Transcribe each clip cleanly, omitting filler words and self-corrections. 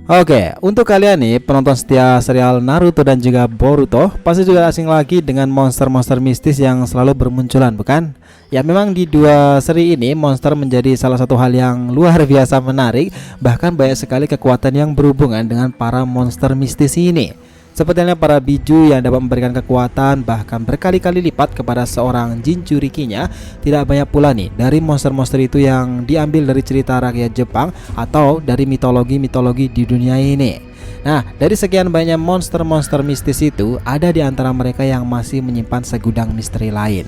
Oke, untuk kalian nih penonton setia serial Naruto dan juga Boruto, pasti juga asing lagi dengan monster-monster mistis yang selalu bermunculan, bukan? Ya memang di dua seri ini monster menjadi salah satu hal yang luar biasa menarik. Bahkan banyak sekali kekuatan yang berhubungan dengan para monster mistis ini. Seperti halnya para biju yang dapat memberikan kekuatan bahkan berkali-kali lipat kepada seorang Jinchurikinya. Tidak banyak pula nih dari monster-monster itu yang diambil dari cerita rakyat Jepang atau dari mitologi-mitologi di dunia ini. Nah, dari sekian banyak monster-monster mistis itu, ada di antara mereka yang masih menyimpan segudang misteri lain.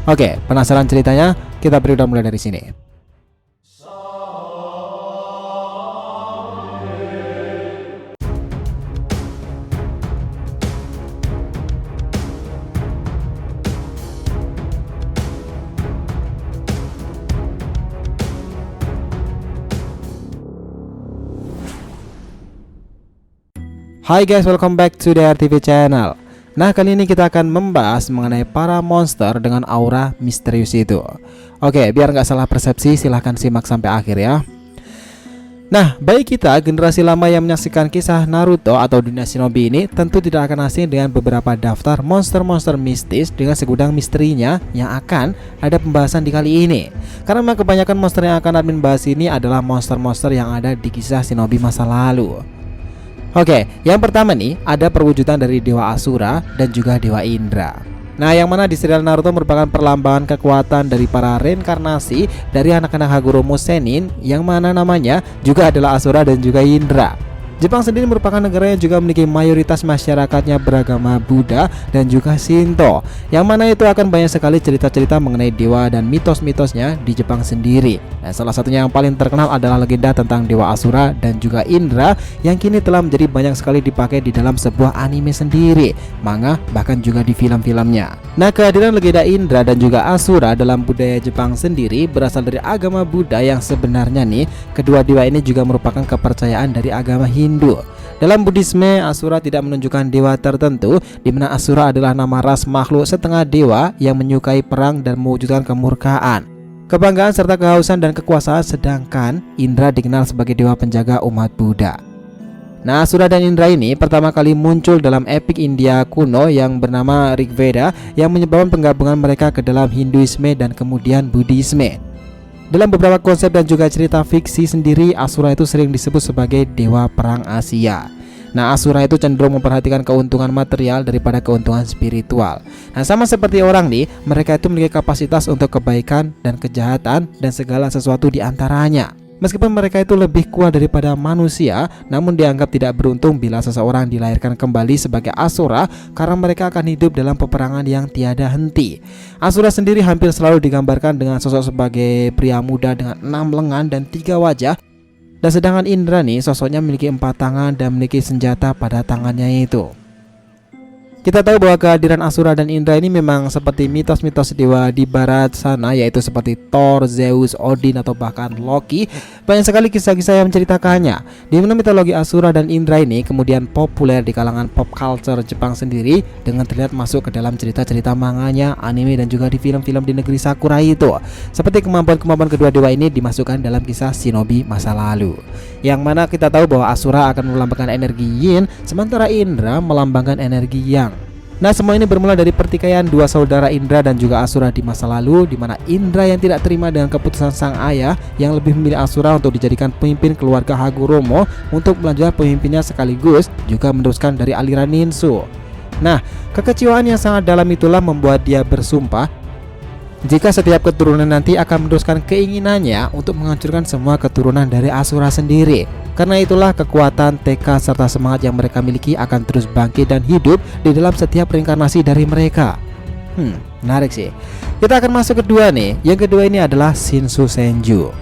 Oke, penasaran ceritanya? Kita beri mulai dari sini. Hai guys, welcome back to the RTV channel. Nah, kali ini kita akan membahas mengenai para monster dengan aura misterius itu. Oke, biar nggak salah persepsi, silahkan simak sampai akhir ya. Nah, bagi kita generasi lama yang menyaksikan kisah Naruto atau dunia shinobi ini, tentu tidak akan asing dengan beberapa daftar monster-monster mistis dengan segudang misterinya yang akan ada pembahasan di kali ini. Karena memang kebanyakan monster yang akan admin bahas ini adalah monster-monster yang ada di kisah shinobi masa lalu. Oke, yang pertama nih ada perwujudan dari Dewa Asura dan juga Dewa Indra. Nah, yang mana di serial Naruto merupakan perlambangan kekuatan dari para reinkarnasi dari anak-anak Hagoromo Sennin, yang mana namanya juga adalah Asura dan juga Indra. Jepang sendiri merupakan negara yang juga memiliki mayoritas masyarakatnya beragama Buddha dan juga Shinto, yang mana itu akan banyak sekali cerita-cerita mengenai dewa dan mitos-mitosnya di Jepang sendiri. Nah, salah satunya yang paling terkenal adalah legenda tentang Dewa Asura dan juga Indra yang kini telah menjadi banyak sekali dipakai di dalam sebuah anime sendiri, manga, bahkan juga di film-filmnya. Nah, kehadiran legenda Indra dan juga Asura dalam budaya Jepang sendiri berasal dari agama Buddha, yang sebenarnya nih kedua dewa ini juga merupakan kepercayaan dari agama Hindu. Dalam Buddhisme, Asura tidak menunjukkan dewa tertentu, di mana Asura adalah nama ras makhluk setengah dewa yang menyukai perang dan mewujudkan kemurkaan, kebanggaan serta kehausan dan kekuasaan, sedangkan Indra dikenal sebagai dewa penjaga umat Buddha. Nah, Asura dan Indra ini pertama kali muncul dalam epik India kuno yang bernama Rigveda, yang menyebabkan penggabungan mereka ke dalam Hinduisme dan kemudian Buddhisme. Dalam beberapa konsep dan juga cerita fiksi sendiri, Asura itu sering disebut sebagai dewa perang Asia. Nah, Asura itu cenderung memperhatikan keuntungan material daripada keuntungan spiritual. Nah, sama seperti orang nih, mereka itu memiliki kapasitas untuk kebaikan dan kejahatan dan segala sesuatu di antaranya. Meskipun mereka itu lebih kuat daripada manusia, namun dianggap tidak beruntung bila seseorang dilahirkan kembali sebagai Asura, karena mereka akan hidup dalam peperangan yang tiada henti. Asura sendiri hampir selalu digambarkan dengan sosok sebagai pria muda dengan 6 lengan dan 3 wajah. Dan sedangkan Indra nih sosoknya memiliki 4 tangan dan memiliki senjata pada tangannya itu. Kita tahu bahwa kehadiran Asura dan Indra ini memang seperti mitos-mitos dewa di barat sana, yaitu seperti Thor, Zeus, Odin, atau bahkan Loki. Banyak sekali kisah-kisah yang menceritakannya, di mana mitologi Asura dan Indra ini kemudian populer di kalangan pop culture Jepang sendiri, dengan terlihat masuk ke dalam cerita-cerita manganya, anime, dan juga di film-film di negeri Sakura itu. Seperti kemampuan-kemampuan kedua dewa ini dimasukkan dalam kisah shinobi masa lalu, yang mana kita tahu bahwa Asura akan melambangkan energi yin, sementara Indra melambangkan energi yang. Nah, semua ini bermula dari pertikaian dua saudara Indra dan juga Asura di masa lalu, di mana Indra yang tidak terima dengan keputusan sang ayah yang lebih memilih Asura untuk dijadikan pemimpin keluarga Hagoromo untuk melanjutkan pemimpinnya sekaligus juga meneruskan dari aliran ninsu. Nah, kekecewaan yang sangat dalam itulah membuat dia bersumpah jika setiap keturunan nanti akan meneruskan keinginannya untuk menghancurkan semua keturunan dari Asura sendiri. Karena itulah kekuatan, tekad, serta semangat yang mereka miliki akan terus bangkit dan hidup di dalam setiap reinkarnasi dari mereka. Menarik sih. Kita akan masuk kedua nih. Yang kedua ini adalah Shinsu Senju.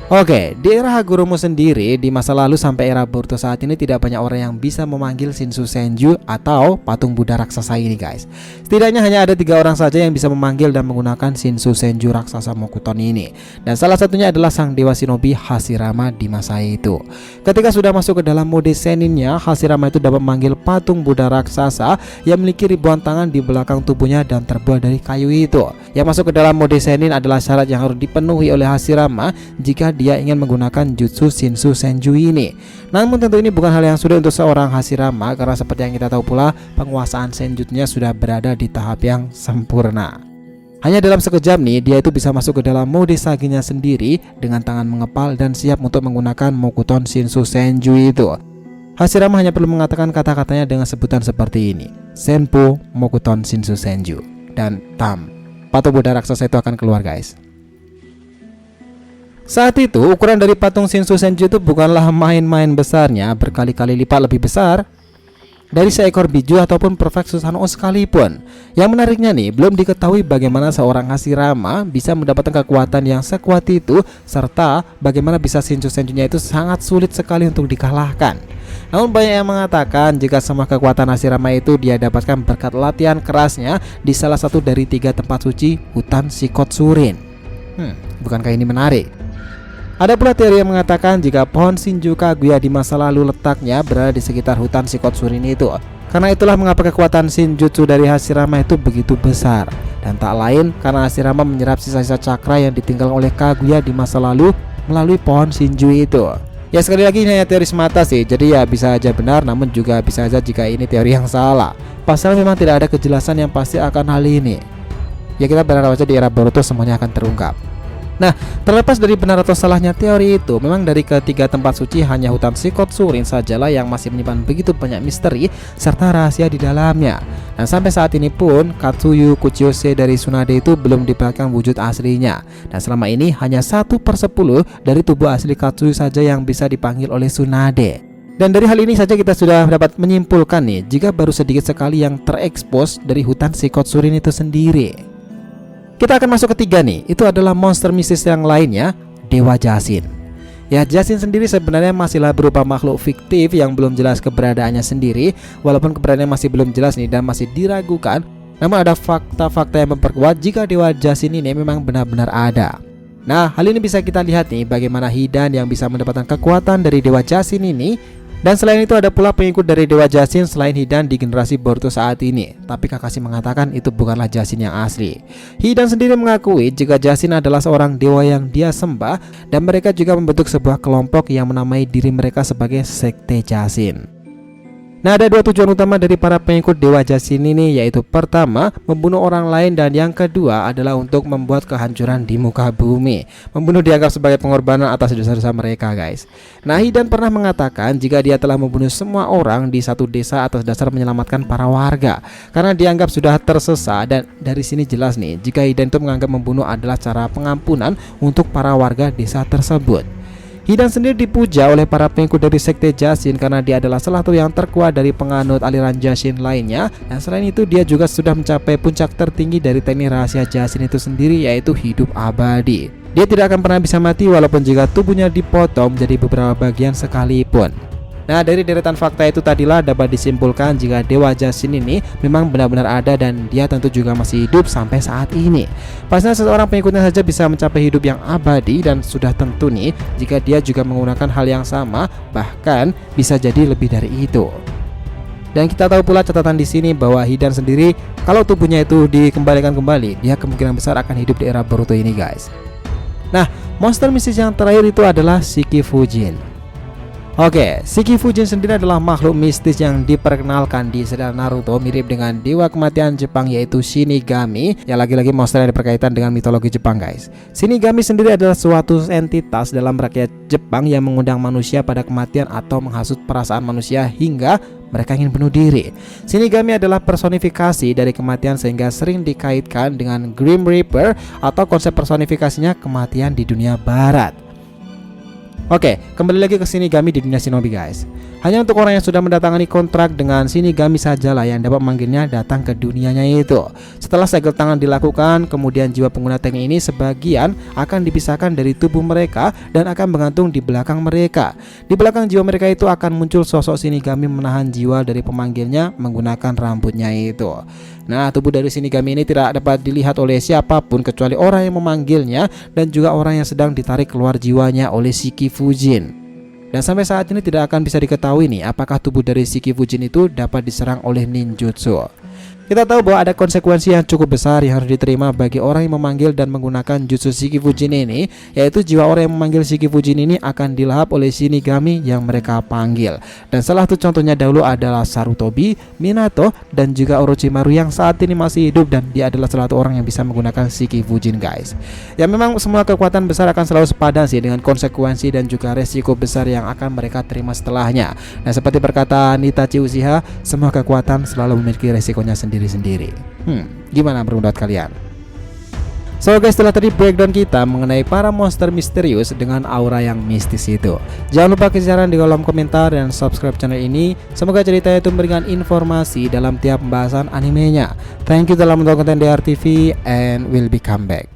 Oke, di era Hagoromo sendiri, di masa lalu sampai era Boruto saat ini tidak banyak orang yang bisa memanggil Shinsu Senju atau patung Buddha raksasa ini, guys. Setidaknya hanya ada 3 orang saja yang bisa memanggil dan menggunakan Shinsu Senju raksasa Mokuton ini. Dan salah satunya adalah sang dewa shinobi Hashirama di masa itu. Ketika sudah masuk ke dalam mode Senninnya, Hashirama itu dapat memanggil patung Buddha raksasa yang memiliki ribuan tangan di belakang tubuhnya dan terbuat dari kayu itu. Yang masuk ke dalam mode Sennin adalah syarat yang harus dipenuhi oleh Hashirama jika dia ingin menggunakan jutsu Shinsu Senju ini. Namun tentu ini bukan hal yang sulit untuk seorang Hashirama, karena seperti yang kita tahu pula, penguasaan senjutsunya sudah berada di tahap yang sempurna. Hanya dalam sekejap nih, dia itu bisa masuk ke dalam mode Saginya sendiri dengan tangan mengepal dan siap untuk menggunakan Mokuton Shinsu Senju itu. Hashirama hanya perlu mengatakan kata-katanya dengan sebutan seperti ini: Senpu Mokuton Shinsu Senju, dan tam, patung Buddha raksasa itu akan keluar, guys. Saat itu ukuran dari patung Shinsu Senju itu bukanlah main-main besarnya, berkali-kali lipat lebih besar dari seekor biju ataupun Perfect Susanoo sekalipun. Yang menariknya nih, belum diketahui bagaimana seorang Hashirama bisa mendapatkan kekuatan yang sekuat itu, serta bagaimana bisa Shinsu Senjunya itu sangat sulit sekali untuk dikalahkan. Namun banyak yang mengatakan jika semua kekuatan Hashirama itu dia dapatkan berkat latihan kerasnya di salah satu dari 3 tempat suci hutan Shikotsurin. Bukankah ini menarik? Ada pula teori yang mengatakan jika pohon Shinju Kaguya di masa lalu letaknya berada di sekitar hutan Shikotsurin itu. Karena itulah mengapa kekuatan Shinjutsu dari Hashirama itu begitu besar. Dan tak lain karena Hashirama menyerap sisa-sisa cakra yang ditinggalkan oleh Kaguya di masa lalu melalui pohon Shinju itu. Ya sekali lagi ini hanya teori semata sih, jadi ya bisa aja benar, namun juga bisa aja jika ini teori yang salah. Pasalnya memang tidak ada kejelasan yang pasti akan hal ini. Ya kita berharap aja di era Boruto semuanya akan terungkap. Nah, terlepas dari benar atau salahnya teori itu, memang dari ketiga tempat suci hanya hutan Shikotsurin sajalah yang masih menyimpan begitu banyak misteri serta rahasia di dalamnya. Dan sampai saat ini pun Katsuyu Kuchiyose dari Tsunade itu belum diperlihatkan wujud aslinya. Dan selama ini hanya 1/10 dari tubuh asli Katsuyu saja yang bisa dipanggil oleh Tsunade. Dan dari hal ini saja kita sudah dapat menyimpulkan nih, jika baru sedikit sekali yang terekspos dari hutan Shikotsurin itu sendiri. Kita akan masuk ketiga nih, itu adalah monster mistis yang lainnya, Dewa Jashin. Ya, Jashin sendiri sebenarnya masihlah berupa makhluk fiktif yang belum jelas keberadaannya sendiri. Walaupun keberadaannya masih belum jelas nih dan masih diragukan, namun ada fakta-fakta yang memperkuat jika Dewa Jashin ini memang benar-benar ada. Nah, hal ini bisa kita lihat nih bagaimana Hidan yang bisa mendapatkan kekuatan dari Dewa Jashin ini. Dan selain itu ada pula pengikut dari Dewa Jashin selain Hidan di generasi Boruto saat ini. Tapi Kakashi mengatakan itu bukanlah Jashin yang asli. Hidan sendiri mengakui jika Jashin adalah seorang dewa yang dia sembah, dan mereka juga membentuk sebuah kelompok yang menamai diri mereka sebagai Sekte Jashin. Nah, ada 2 tujuan utama dari para pengikut Dewa Jashin ini, yaitu pertama, membunuh orang lain, dan yang kedua adalah untuk membuat kehancuran di muka bumi. Membunuh dianggap sebagai pengorbanan atas dosa-dosa mereka, guys. Nah, Hidan pernah mengatakan jika dia telah membunuh semua orang di satu desa atas dasar menyelamatkan para warga, karena dianggap sudah tersesat. Dan dari sini jelas nih, jika Hidan itu menganggap membunuh adalah cara pengampunan untuk para warga desa tersebut. Hidan sendiri dipuja oleh para pengikut dari Sekte Jashin karena dia adalah salah satu yang terkuat dari penganut aliran Jashin lainnya. Dan selain itu dia juga sudah mencapai puncak tertinggi dari teknik rahasia Jashin itu sendiri, yaitu hidup abadi. Dia tidak akan pernah bisa mati walaupun jika tubuhnya dipotong menjadi beberapa bagian sekalipun. Nah, dari deretan fakta itu tadilah dapat disimpulkan jika Dewa Jashin ini memang benar-benar ada dan dia tentu juga masih hidup sampai saat ini. Pastinya seseorang pengikutnya saja bisa mencapai hidup yang abadi, dan sudah tentu nih jika dia juga menggunakan hal yang sama, bahkan bisa jadi lebih dari itu. Dan kita tahu pula catatan di sini bahwa Hidan sendiri kalau tubuhnya itu dikembalikan kembali, dia kemungkinan besar akan hidup di era Boruto ini, guys. Nah, monster mistis yang terakhir itu adalah Shiki Fujin. Oke, Shiki Fujin sendiri adalah makhluk mistis yang diperkenalkan di serial Naruto, mirip dengan dewa kematian Jepang yaitu Shinigami. Ya, lagi-lagi monster yang berkaitan dengan mitologi Jepang, guys. Shinigami sendiri adalah suatu entitas dalam rakyat Jepang yang mengundang manusia pada kematian atau menghasut perasaan manusia hingga mereka ingin bunuh diri. Shinigami adalah personifikasi dari kematian sehingga sering dikaitkan dengan Grim Reaper atau konsep personifikasinya kematian di dunia barat. Oke, kembali lagi ke Shinigami di dunia shinobi, guys. Hanya untuk orang yang sudah mendatangani kontrak dengan Shinigami sajalah yang dapat memanggilnya datang ke dunianya itu. Setelah segel tangan dilakukan, kemudian jiwa pengguna teknik ini sebagian akan dipisahkan dari tubuh mereka dan akan menggantung di belakang mereka. Di belakang jiwa mereka itu akan muncul sosok Shinigami menahan jiwa dari pemanggilnya menggunakan rambutnya itu. Nah, tubuh dari Shinigami ini tidak dapat dilihat oleh siapapun kecuali orang yang memanggilnya dan juga orang yang sedang ditarik keluar jiwanya oleh Shiki Fujin. Dan sampai saat ini tidak akan bisa diketahui nih apakah tubuh dari Shiki Fujin itu dapat diserang oleh ninjutsu. Kita tahu bahwa ada konsekuensi yang cukup besar yang harus diterima bagi orang yang memanggil dan menggunakan jutsu Shiki Fujin ini, yaitu jiwa orang yang memanggil Shiki Fujin ini akan dilahap oleh Shinigami yang mereka panggil. Dan salah satu contohnya dahulu adalah Sarutobi, Minato, dan juga Orochimaru yang saat ini masih hidup, dan dia adalah salah satu orang yang bisa menggunakan Shiki Fujin, guys. Ya memang semua kekuatan besar akan selalu sepadan sih dengan konsekuensi dan juga resiko besar yang akan mereka terima setelahnya. Nah, seperti perkataan Itachi Uchiha, semua kekuatan selalu memiliki resikonya sendiri. Gimana pendapat kalian? So guys, setelah tadi breakdown kita mengenai para monster misterius dengan aura yang mistis itu, jangan lupa kasih saran di kolom komentar dan subscribe channel ini. Semoga cerita itu memberikan informasi dalam tiap pembahasan animenya. Thank you telah menonton konten DR TV and we'll be come back.